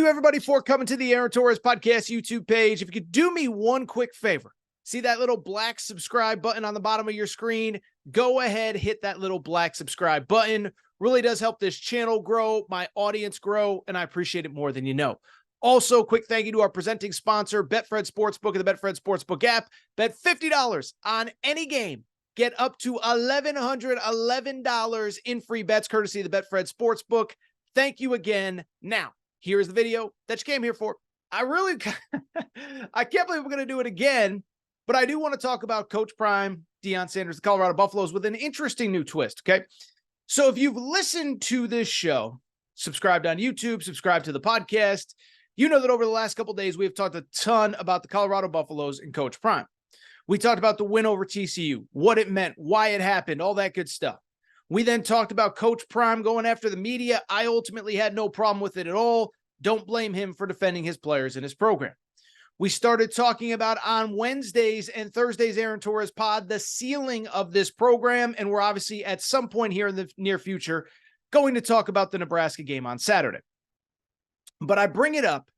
you, everybody, for coming to the Aaron Torres Podcast YouTube page. If you could do me one quick favor, see that little black subscribe button on the bottom of your screen? Go ahead, hit that little black subscribe button. Really does help this channel grow, my audience grow, and I appreciate it more than you know. Also, quick thank you to our presenting sponsor, Betfred Sportsbook and the Betfred Sportsbook app. Bet $50 on any game. Get up to $1,111 in free bets courtesy of the Betfred Sportsbook. Thank you again. Now, here's the video that you came here for. I can't believe we're going to do it again, but I do want to talk about Coach Prime, Deion Sanders, the Colorado Buffaloes, with an interesting new twist, okay? So if you've listened to this show, subscribed on YouTube, subscribed to the podcast, you know that over the last couple of days, we have talked a ton about the Colorado Buffaloes and Coach Prime. We talked about the win over TCU, what it meant, why it happened, all that good stuff. We then talked about Coach Prime going after the media. I ultimately had no problem with it at all. Don't blame him for defending his players and his program. We started talking about on Wednesdays and Thursdays, Aaron Torres pod, the ceiling of this program. And we're obviously at some point here in the near future going to talk about the Nebraska game on Saturday. But I bring it up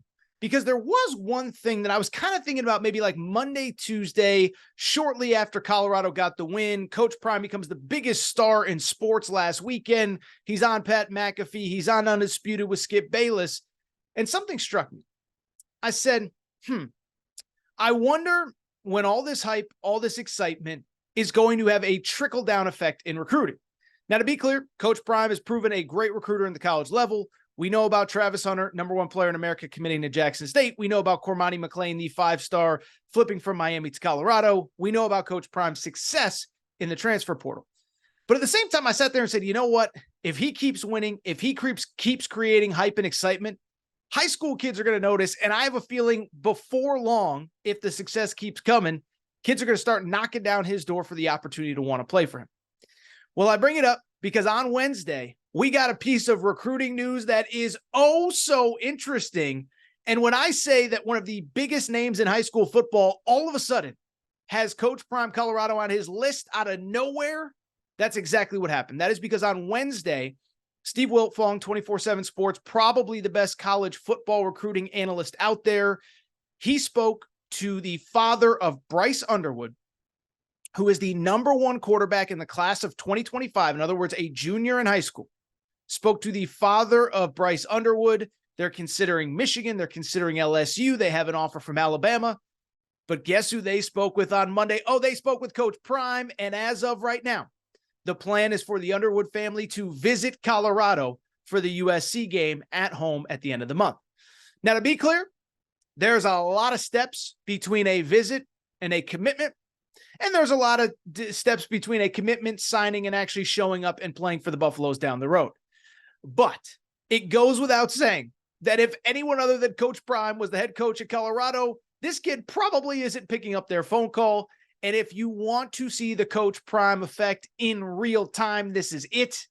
because there was one thing that I was kind of thinking about maybe like Monday, Tuesday, shortly after Colorado got the win. Coach Prime becomes the biggest star in sports last weekend. He's on Pat McAfee. He's on Undisputed with Skip Bayless. And something struck me. I said, I wonder when all this hype, all this excitement is going to have a trickle-down effect in recruiting. Now, to be clear, Coach Prime has proven a great recruiter in the college level. We know about Travis Hunter, #1 player in America, committing to Jackson State. We know about Cormani McClain, the 5-star, flipping from Miami to Colorado. We know about Coach Prime's success in the transfer portal. But at the same time, I sat there and said, you know what? If he keeps winning, if he keeps creating hype and excitement, high school kids are going to notice, and I have a feeling before long, if the success keeps coming, kids are going to start knocking down his door for the opportunity to want to play for him. Well, I bring it up because on Wednesday, we got a piece of recruiting news that is oh so interesting. And when I say that one of the biggest names in high school football all of a sudden has Coach Prime Colorado on his list out of nowhere, that's exactly what happened. That is because on Wednesday, Steve Wiltfong, 24/7 Sports, probably the best college football recruiting analyst out there. He spoke to the father of Bryce Underwood, who is the #1 quarterback in the class of 2025. In other words, a junior in high school. Spoke to the father of Bryce Underwood. They're considering Michigan. They're considering LSU. They have an offer from Alabama. But guess who they spoke with on Monday? Oh, they spoke with Coach Prime. And as of right now, the plan is for the Underwood family to visit Colorado for the USC game at home at the end of the month. Now, to be clear, there's a lot of steps between a visit and a commitment. And there's a lot of steps between a commitment, signing, and actually showing up and playing for the Buffaloes down the road. But it goes without saying that if anyone other than Coach Prime was the head coach at Colorado, this kid probably isn't picking up their phone call. And if you want to see the Coach Prime effect in real time, this is it.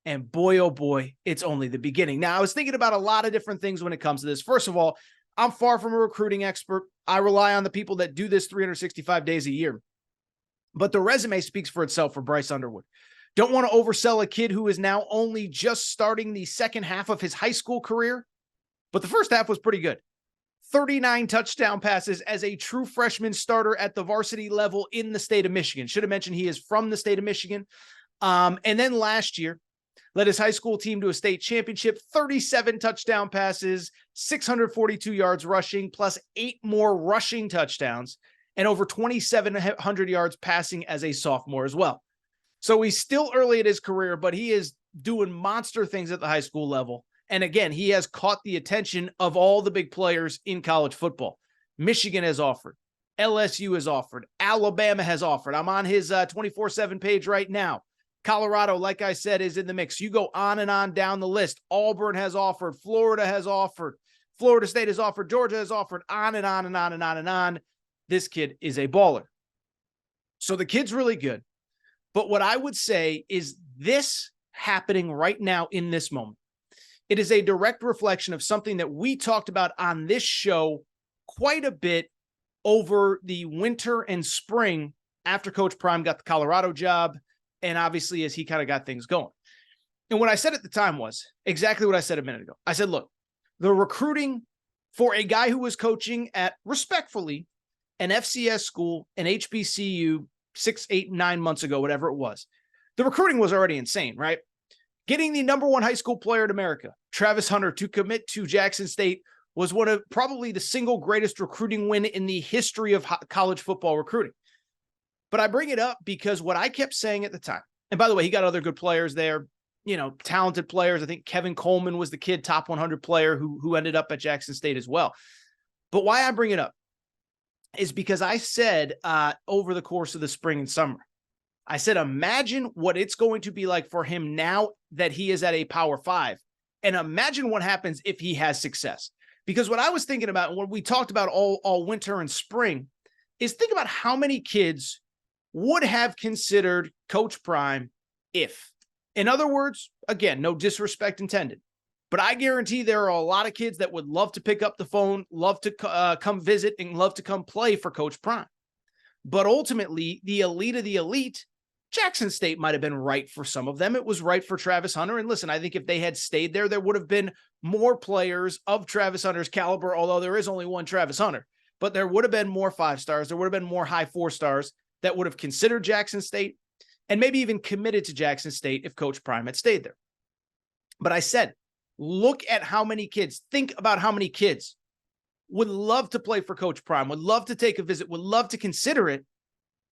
And boy, oh boy, it's only the beginning. Now, I was thinking about a lot of different things when it comes to this. First of all, I'm far from a recruiting expert. I rely on the people that do this 365 days a year. But the resume speaks for itself for Bryce Underwood. Don't want to oversell a kid who is now only just starting the second half of his high school career. But the first half was pretty good. 39 touchdown passes as a true freshman starter at the varsity level in the state of Michigan. Should have mentioned he is from the state of Michigan. And then last year, led his high school team to a state championship, 37 touchdown passes, 642 yards rushing, plus 8 more rushing touchdowns, and over 2,700 yards passing as a sophomore as well. So he's still early in his career, but he is doing monster things at the high school level. And again, he has caught the attention of all the big players in college football. Michigan has offered. LSU has offered. Alabama has offered. I'm on his 24/7 page right now. Colorado, like I said, is in the mix. You go on and on down the list. Auburn has offered. Florida has offered. Florida State has offered. Georgia has offered. On and on and on and on and on. This kid is a baller. So the kid's really good. But what I would say is this happening right now in this moment. It is a direct reflection of something that we talked about on this show quite a bit over the winter and spring after Coach Prime got the Colorado job, and obviously as he kind of got things going. And what I said at the time was exactly what I said a minute ago. I said, look, the recruiting for a guy who was coaching at, respectfully, an FCS school, an HBCU 6, 8, 9 months ago, whatever it was. The recruiting was already insane, right? Getting the #1 high school player in America, Travis Hunter, to commit to Jackson State was one of probably the single greatest recruiting win in the history of college football recruiting. But I bring it up because what I kept saying at the time, and by the way, he got other good players there, talented players. I think Kevin Coleman was the kid, top 100 player who ended up at Jackson State as well. But why I bring it up is because I said over the course of the spring and summer, I said, imagine what it's going to be like for him now that he is at a Power 5. And imagine what happens if he has success. Because what I was thinking about, and what we talked about all winter and spring, is think about how many kids would have considered Coach Prime if. In other words, again, no disrespect intended, but I guarantee there are a lot of kids that would love to pick up the phone, love to come visit, and love to come play for Coach Prime. But ultimately, the elite of the elite, Jackson State might have been right for some of them. It was right for Travis Hunter. And listen, I think if they had stayed there, there would have been more players of Travis Hunter's caliber, although there is only one Travis Hunter. But there would have been more 5 stars. There would have been more high 4 stars that would have considered Jackson State and maybe even committed to Jackson State if Coach Prime had stayed there. But I said, look at how many kids, think about how many kids would love to play for Coach Prime, would love to take a visit, would love to consider it,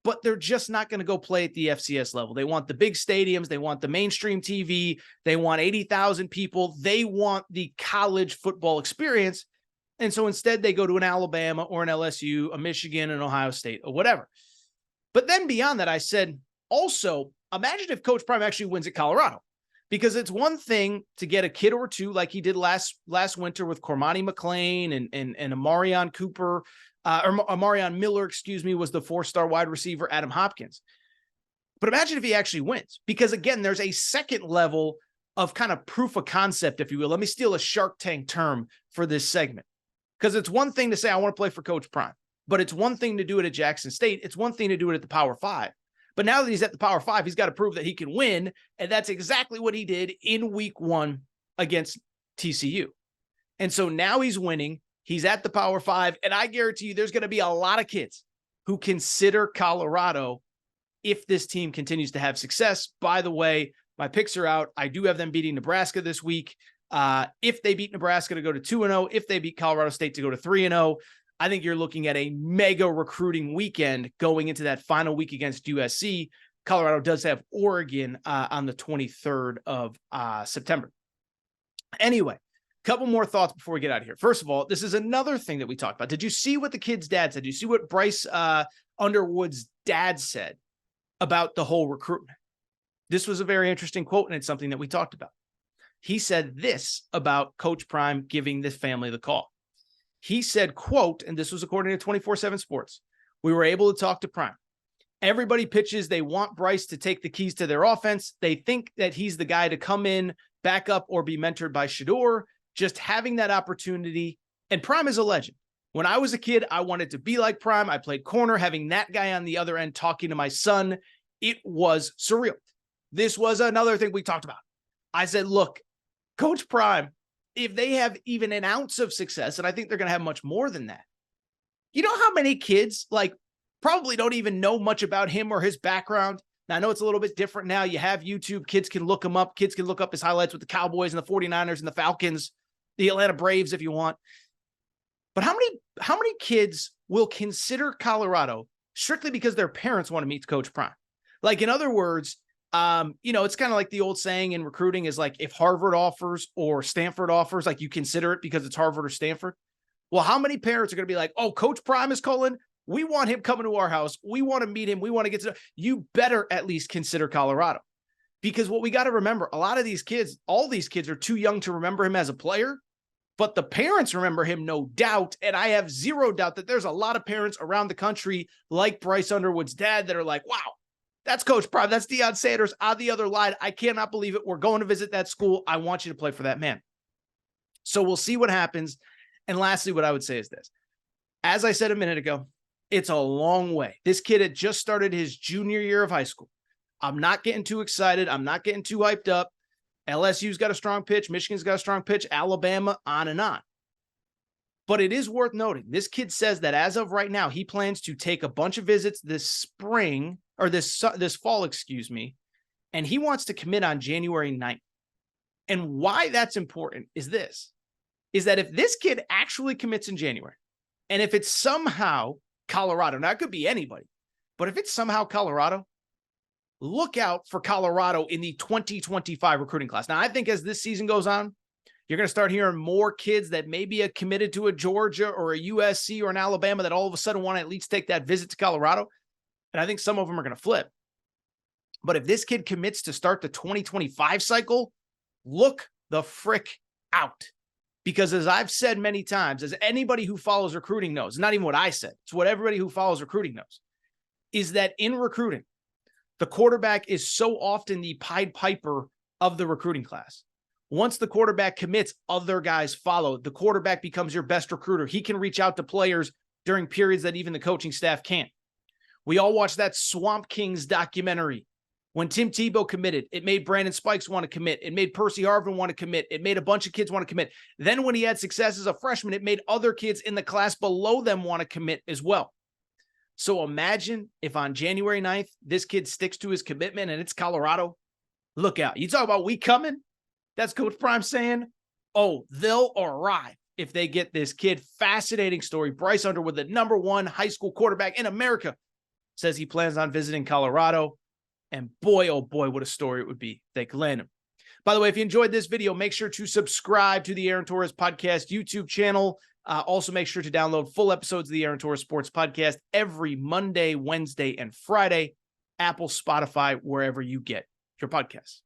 but they're just not going to go play at the FCS level. They want the big stadiums. They want the mainstream TV. They want 80,000 people. They want the college football experience. And so instead they go to an Alabama or an LSU, a Michigan, an Ohio State, or whatever. But then beyond that, I said, also, imagine if Coach Prime actually wins at Colorado, because it's one thing to get a kid or two like he did last winter with Cormani McClain and Amarion Cooper, or Amarion Miller, was the 4-star wide receiver, Adam Hopkins. But imagine if he actually wins, because again, there's a second level of kind of proof of concept, if you will. Let me steal a Shark Tank term for this segment, because it's one thing to say, I want to play for Coach Prime, but it's one thing to do it at Jackson State. It's one thing to do it at the Power 5. But now that he's at the Power 5, he's got to prove that he can win. And that's exactly what he did in week 1 against TCU. And so now he's winning. He's at the Power 5. And I guarantee you there's going to be a lot of kids who consider Colorado if this team continues to have success. By the way, my picks are out. I do have them beating Nebraska this week. If they beat Nebraska to go to 2-0, if they beat Colorado State to go to 3-0, I think you're looking at a mega recruiting weekend going into that final week against USC. Colorado does have Oregon on the 23rd of September. Anyway, a couple more thoughts before we get out of here. First of all, this is another thing that we talked about. Did you see what the kid's dad said? Did you see what Bryce Underwood's dad said about the whole recruitment? This was a very interesting quote, and it's something that we talked about. He said this about Coach Prime giving this family the call. He said, quote, and this was according to 24/7 Sports, we were able to talk to Prime. Everybody pitches. They want Bryce to take the keys to their offense. They think that he's the guy to come in, back up, or be mentored by Shador. Just having that opportunity. And Prime is a legend. When I was a kid, I wanted to be like Prime. I played corner, having that guy on the other end talking to my son. It was surreal. This was another thing we talked about. I said, look, Coach Prime, if they have even an ounce of success, and I think they're going to have much more than that, you know how many kids probably don't even know much about him or his background? Now, I know it's a little bit different now. You have YouTube. Kids can look him up. Kids can look up his highlights with the Cowboys and the 49ers and the Falcons, the Atlanta Braves, if you want. But how many kids will consider Colorado strictly because their parents want to meet Coach Prime? In other words, it's kind of like the old saying in recruiting is if Harvard offers or Stanford offers, you consider it because it's Harvard or Stanford. Well, how many parents are going to be like, oh, Coach Prime is calling. We want him coming to our house. We want to meet him. We want to get to know. You better at least consider Colorado, because what we got to remember, a lot of these kids, all these kids are too young to remember him as a player, but the parents remember him, no doubt. And I have zero doubt that there's a lot of parents around the country like Bryce Underwood's dad that are like, wow, that's Coach Prime. That's Deion Sanders on the other line. I cannot believe it. We're going to visit that school. I want you to play for that man. So we'll see what happens. And lastly, what I would say is this. As I said a minute ago, it's a long way. This kid had just started his junior year of high school. I'm not getting too excited. I'm not getting too hyped up. LSU's got a strong pitch. Michigan's got a strong pitch. Alabama, on and on. But it is worth noting, this kid says that as of right now, he plans to take a bunch of visits this spring, or this fall, excuse me, and he wants to commit on January 9th. And why that's important is that if this kid actually commits in January, and if it's somehow Colorado, now it could be anybody, but if it's somehow Colorado, look out for Colorado in the 2025 recruiting class. Now, I think as this season goes on, you're going to start hearing more kids that maybe are committed to a Georgia or a USC or an Alabama that all of a sudden want to at least take that visit to Colorado. And I think some of them are going to flip. But if this kid commits to start the 2025 cycle, look the frick out. Because as I've said many times, as anybody who follows recruiting knows, not even what I said, it's what everybody who follows recruiting knows, is that in recruiting, the quarterback is so often the Pied Piper of the recruiting class. Once the quarterback commits, other guys follow. The quarterback becomes your best recruiter. He can reach out to players during periods that even the coaching staff can't. We all watched that Swamp Kings documentary. When Tim Tebow committed, it made Brandon Spikes want to commit. It made Percy Harvin want to commit. It made a bunch of kids want to commit. Then when he had success as a freshman, it made other kids in the class below them want to commit as well. So imagine if on January 9th, this kid sticks to his commitment and it's Colorado. Look out. You talk about we coming? That's Coach Prime saying, oh, they'll arrive if they get this kid. Fascinating story. Bryce Underwood, the #1 high school quarterback in America, says he plans on visiting Colorado. And boy, oh boy, what a story it would be if they could land him. By the way, if you enjoyed this video, make sure to subscribe to the Aaron Torres Podcast YouTube channel. Also, make sure to download full episodes of the Aaron Torres Sports Podcast every Monday, Wednesday, and Friday. Apple, Spotify, wherever you get your podcasts.